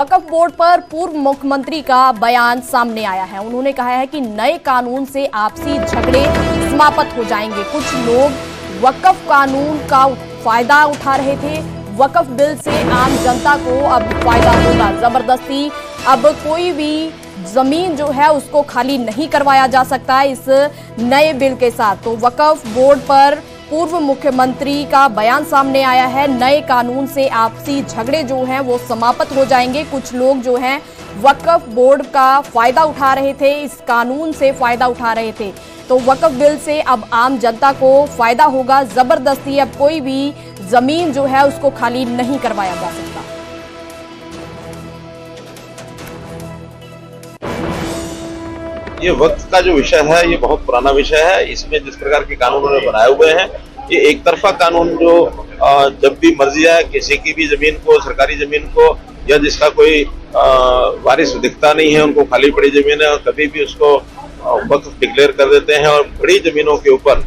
वक्फ board पर पूर्व मुख्यमंत्री का बयान सामने आया है। उन्होंने कहा है कि नए कानून से आपसी झगड़े समाप्त हो जाएंगे। कुछ लोग वक्फ कानून का फायदा उठा रहे थे। वक्फ बिल से आम जनता को अब फायदा होगा। जबरदस्ती अब कोई भी जमीन जो है उसको खाली नहीं करवाया जा सकता इस नए बिल के साथ। तो वक्फ बोर्ड पर पूर्व मुख्यमंत्री का बयान सामने आया है। नए कानून से आपसी झगड़े जो हैं वो समाप्त हो जाएंगे। कुछ लोग जो हैं वक्फ बोर्ड का फायदा उठा रहे थे, इस कानून से फायदा उठा रहे थे। तो वक्फ बिल से अब आम जनता को फायदा होगा। जबरदस्ती अब कोई भी जमीन जो है उसको खाली नहीं करवाया जा सकता। ये वक्त का जो विषय है ये बहुत पुराना विषय है। इसमें जिस प्रकार के कानून उन्होंने बनाए हुए हैं, ये एक तरफा कानून जो जब भी मर्जी है किसी की भी जमीन को, सरकारी जमीन को, या जिसका कोई वारिस दिखता नहीं है, उनको खाली पड़ी जमीन है और कभी भी उसको वक्फ डिक्लेयर कर देते हैं। और बड़ी जमीनों के ऊपर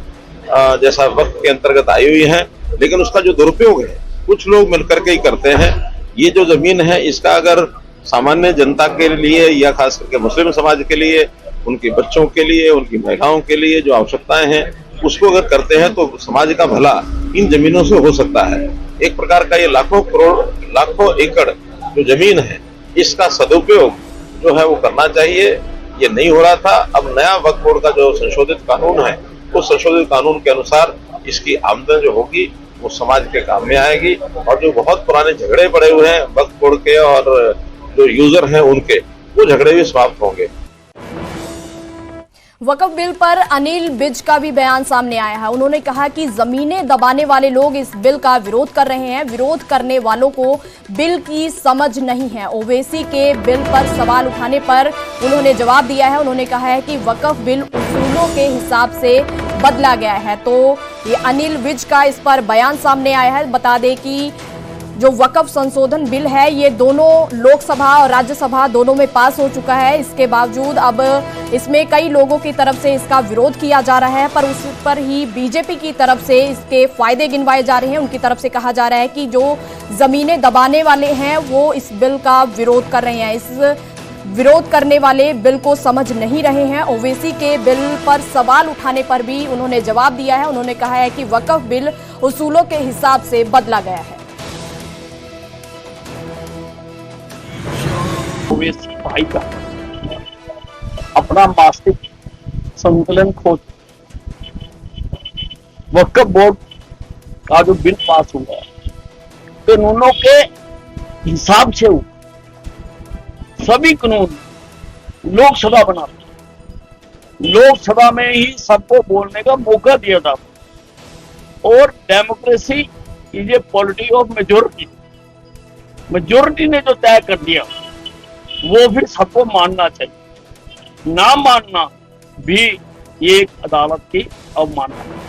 जैसा वक्फ के अंतर्गत आई हुई है, लेकिन उसका जो दुरुपयोग है कुछ लोग मिलकर के ही करते हैं। ये जो जमीन है इसका अगर सामान्य जनता के लिए या खास करके मुस्लिम समाज के लिए, उनके बच्चों के लिए, उनकी महिलाओं के लिए जो आवश्यकताएं हैं उसको अगर करते हैं तो समाज का भला इन जमीनों से हो सकता है। एक प्रकार का ये लाखों करोड़, लाखों एकड़ जो जमीन है इसका सदुपयोग जो है वो करना चाहिए। ये नहीं हो रहा था। अब नया वक्फ बोर्ड का जो संशोधित कानून है उस संशोधित कानून के अनुसार इसकी आमदन जो होगी वो समाज के काम में आएगी। और जो बहुत पुराने झगड़े पड़े हुए हैं वक्फ बोर्ड के और जो यूजर हैं उनके, वो झगड़े भी समाप्त होंगे। वक्फ बिल पर अनिल विज का भी बयान सामने आया है। उन्होंने कहा कि जमीनें दबाने वाले लोग इस बिल का विरोध कर रहे हैं। विरोध करने वालों को बिल की समझ नहीं है। ओवैसी के बिल पर सवाल उठाने पर उन्होंने जवाब दिया है। उन्होंने कहा है कि वक्फ बिल उसूलों के हिसाब से बदला गया है। तो ये अनिल विज का इस पर बयान सामने आया है। बता दें कि जो वक्फ संशोधन बिल है ये दोनों लोकसभा और राज्यसभा दोनों में पास हो चुका है। इसके बावजूद अब इसमें कई लोगों की तरफ से इसका विरोध किया जा रहा है, पर उस पर ही बीजेपी की तरफ से इसके फायदे गिनवाए जा रहे हैं। उनकी तरफ से कहा जा रहा है कि जो जमीनें दबाने वाले हैं वो इस बिल का विरोध कर रहे हैं। इस विरोध करने वाले बिल को समझ नहीं रहे हैं। ओवैसी के बिल पर सवाल उठाने पर भी उन्होंने जवाब दिया है। उन्होंने कहा है कि वक्फ बिल उसूलों के हिसाब से बदला गया है। ओवैसी भाई का अपना मानसिक संतुलन खो, वक्फ बोर्ड का जो बिल पास हुआ कानूनों के हिसाब से सभी कानून लोकसभा बनाती, लोकसभा में ही सबको बोलने का मौका दिया जाता। और democracy is a polity of majority, majority ने जो तय कर दिया वो भी सबको मानना चाहिए। ना मानना भी एक अदालत की अवमानना है।